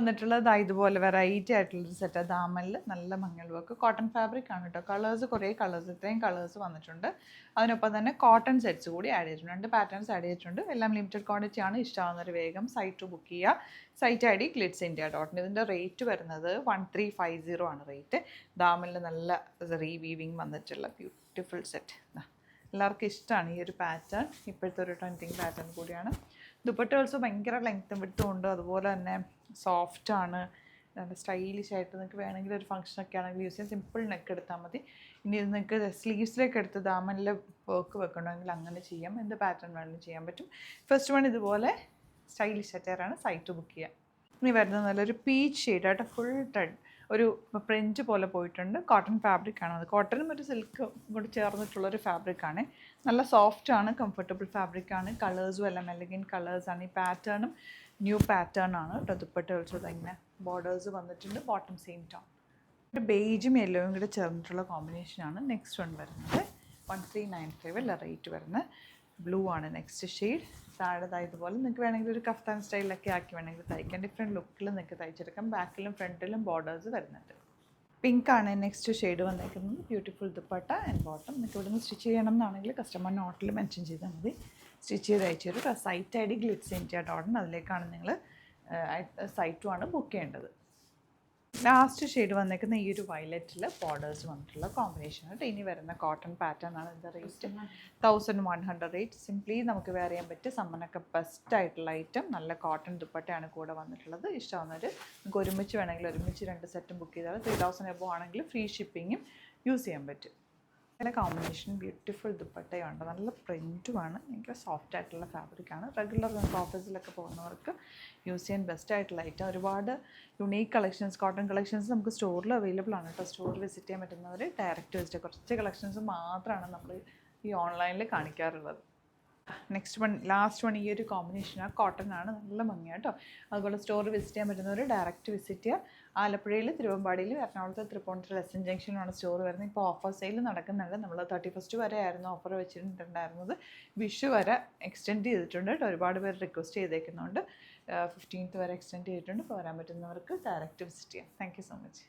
വന്നിട്ടുള്ളത് ഇതുപോലെ വെറൈറ്റി ആയിട്ടുള്ളൊരു സെറ്റ്. ദാമനിൽ നല്ല മഞ്ഞൾ വർക്ക് കോട്ടൺ ഫാബ്രിക് ആണ് കേട്ടോ. കുറേ കളേഴ്സ്, ഇത്രയും കളേഴ്സ് വന്നിട്ടുണ്ട്. അതിനൊപ്പം തന്നെ കോട്ടൺ സെറ്റ്സ് കൂടി ആഡ് ചെയ്തിട്ടുണ്ട്. 2 പാറ്റേൺസ് ആഡ് ചെയ്തിട്ടുണ്ട്. എല്ലാം ലിമിറ്റഡ് ക്വാണ്ടിറ്റി ആണ്. ഇഷ്ടമാവുന്നൊരു വേഗം സൈറ്റ് ബുക്ക് ചെയ്യുക. Site ID glitzindia.in. ഇതിൻ്റെ റേറ്റ് വരുന്നത് 1350 ആണ് റേറ്റ്. ദാമനിൽ നല്ല റീവീവിങ് വന്നിട്ടുള്ള ബ്യൂട്ടിഫുൾ സെറ്റ്. എല്ലാവർക്കും ഇഷ്ടമാണ് ഈ ഒരു പാറ്റേൺ. ഇപ്പോഴത്തെ ഒരു ട്രെൻഡിങ് പാറ്റേൺ കൂടിയാണ്. ദുപ്പട്ട ഓൾസോ ഭയങ്കര ലെങ്ത്തും വിട്ടും ഉണ്ട്. അതുപോലെ തന്നെ സോഫ്റ്റാണ്, നല്ല സ്റ്റൈലിഷ് ആയിട്ട് നിങ്ങൾക്ക് വേണമെങ്കിൽ ഒരു ഫംഗ്ഷനൊക്കെ ആണെങ്കിൽ യൂസ് ചെയ്യാം. സിമ്പിൾ നെക്ക് എടുത്താൽ മതി. ഇനി ഇത് നിങ്ങൾക്ക് സ്ലീവ്സിലേക്ക് എടുത്ത് ദാമനിൽ വർക്ക് വെക്കണമെങ്കിൽ അങ്ങനെ ചെയ്യാം. എന്ത് പാറ്റേൺ വേണമെങ്കിലും ചെയ്യാൻ പറ്റും. ഫസ്റ്റ് വൺ ഇതുപോലെ സ്റ്റൈലിഷ് അറ്റയറാണ്. സൈറ്റ് ബുക്ക് ചെയ്യാം. ഇനി വരുന്നത് നല്ലൊരു പീച്ച് ഷെയ്ഡായിട്ട് ഫുൾ ത്രെഡ് ഒരു പ്രിൻറ്റ് പോലെ പോയിട്ടുണ്ട്. കോട്ടൺ ഫാബ്രിക്കാണ്. അത് കോട്ടനും ഒരു സിൽക്കും കൂടി ചേർന്നിട്ടുള്ളൊരു ഫാബ്രിക്കാണ്. നല്ല സോഫ്റ്റാണ്, കംഫർട്ടബിൾ ഫാബ്രിക്കാണ്. കളേഴ്സും എല്ലാം എലഗൻറ്റ് കളേഴ്സാണ്. ഈ പാറ്റേണും ന്യൂ പാറ്റേൺ ആണ് കേട്ടോ. ദുപ്പട്ട വെച്ചത് ഇങ്ങനെ ബോർഡേഴ്സ് വന്നിട്ടുണ്ട്. Bottom same tone. ഒരു ബേജും യെല്ലോയും കൂടെ ചേർന്നിട്ടുള്ള കോമ്പിനേഷനാണ്. നെക്സ്റ്റ് വൺ വരുന്നത് 1395 അല്ല റേറ്റ് വരുന്നത്. ബ്ലൂ ആണ് നെക്സ്റ്റ് ഷെയ്ഡ്. താഴെ ഇതുപോലെ നിങ്ങൾക്ക് വേണമെങ്കിൽ ഒരു കഫ്താൻ സ്റ്റൈലൊക്കെ ആക്കി വേണമെങ്കിൽ തയ്ക്കാം. ഡിഫറെൻറ്റ് ലുക്കിൽ നിങ്ങൾക്ക് തയ്ച്ചെടുക്കാം. ബാക്കിലും ഫ്രണ്ടിലും ബോർഡേഴ്സ് വരുന്നുണ്ട്. പിങ്ക് ആണ് നെക്സ്റ്റ് ഷെയ്ഡ് വന്നേക്കുന്നത്. Beautiful dupatta and bottom. നിങ്ങൾക്ക് ഇവിടെ നിന്ന് സ്റ്റിച്ച് ചെയ്യണം എന്നാണെങ്കിൽ കസ്റ്റമർ നോട്ടിൽ മെൻഷൻ ചെയ്താൽ മതി. സ്റ്റിച്ച് ചെയ്ത് അയച്ചു തരും. Site ID glitzindia.in. അതിലേക്കാണ് നിങ്ങൾ സൈറ്റുമാണ് ബുക്ക് ചെയ്യേണ്ടത്. ലാസ്റ്റ് ഷെയ്ഡ് വന്നേക്കുന്ന ഈ ഒരു വയലറ്റിൽ ബോർഡേഴ്സ് വന്നിട്ടുള്ള കോമ്പിനേഷൻ ആയിട്ട്. ഇനി വരുന്ന കോട്ടൺ പാറ്റേൺ ആണ്. ഇതിൻ്റെ റേറ്റ് 1100 റേറ്റ്. സിംപ്ലി നമുക്ക് വെയർ ചെയ്യാൻ പറ്റും. സമ്മനൊക്കെ ബെസ്റ്റ് ആയിട്ടുള്ള ഐറ്റം. നല്ല കോട്ടൺ ദുപ്പട്ടയാണ് കൂടെ വന്നിട്ടുള്ളത്. ഇഷ്ടമാവുന്നവർ നിങ്ങൾക്ക് ഒരുമിച്ച് വേണമെങ്കിൽ ഒരുമിച്ച് 2 സെറ്റും ബുക്ക് ചെയ്താൽ 3000 എബോ ആണെങ്കിൽ ഫ്രീ ഷിപ്പിങ്ങും യൂസ് ചെയ്യാൻ പറ്റും. നല്ല കോമ്പിനേഷൻ ബ്യൂട്ടിഫുൾ ദുപ്പട്ടയുണ്ട്. നല്ല പ്രിൻറ്റുമാണ്. ഭയങ്കര സോഫ്റ്റ് ആയിട്ടുള്ള ഫാബ്രിക്കാണ്. റെഗുലർ നമുക്ക് ഓഫീസിലൊക്കെ പോകുന്നവർക്ക് യൂസ് ചെയ്യാൻ ബെസ്റ്റ് ആയിട്ടുള്ള ഐറ്റം. ഒരുപാട് യുണീക്ക് കളക്ഷൻസ്, കോട്ടൺ കളക്ഷൻസ് നമുക്ക് സ്റ്റോറിൽ അവൈലബിൾ ആണ് കേട്ടോ. സ്റ്റോർ വിസിറ്റ് ചെയ്യാൻ പറ്റുന്നവർ ഡയറക്റ്റ് വിസിറ്റ്. കുറച്ച് കളക്ഷൻസ് മാത്രമാണ് നമ്മൾ ഈ ഓൺലൈനിൽ കാണിക്കാറുള്ളത്. നെക്സ്റ്റ് വൺ, ലാസ്റ്റ് വൺ ഈ ഒരു കോമ്പിനേഷനാണ്. കോട്ടൺ ആണ്. നല്ല ഭംഗിയാണ് കേട്ടോ. അതുപോലെ സ്റ്റോർ വിസിറ്റ് ചെയ്യാൻ പറ്റുന്നവർ ഡയറക്റ്റ് വിസിറ്റ് ചെയ്യുക. ആലപ്പുഴയിൽ, തിരുവമ്പാടിയിൽ, എറണാകുളത്ത് തൃപ്പൂണിത്തുറ എസ് എൻ ജംഗ്ഷനിലാണ് സ്റ്റോർ വരുന്നത്. ഇപ്പോൾ ഓഫർ സെയിൽ നടക്കുന്നുണ്ട്. നമ്മൾ 31st വരെ ആയിരുന്നു ഓഫർ വെച്ചിട്ടുണ്ടായിരുന്നത്. വിഷു വരെ എക്സ്റ്റെൻഡ് ചെയ്തിട്ടുണ്ട് കേട്ടോ. ഒരുപാട് പേര് റിക്വസ്റ്റ് ചെയ്തേക്കുന്നുണ്ട്. 15th വരെ എക്സ്റ്റെൻഡ് ചെയ്തിട്ടുണ്ട്. പോരാൻ പറ്റുന്നവർക്ക് ഡയറക്റ്റ് വിസിറ്റ് ചെയ്യാം. Thank you so much.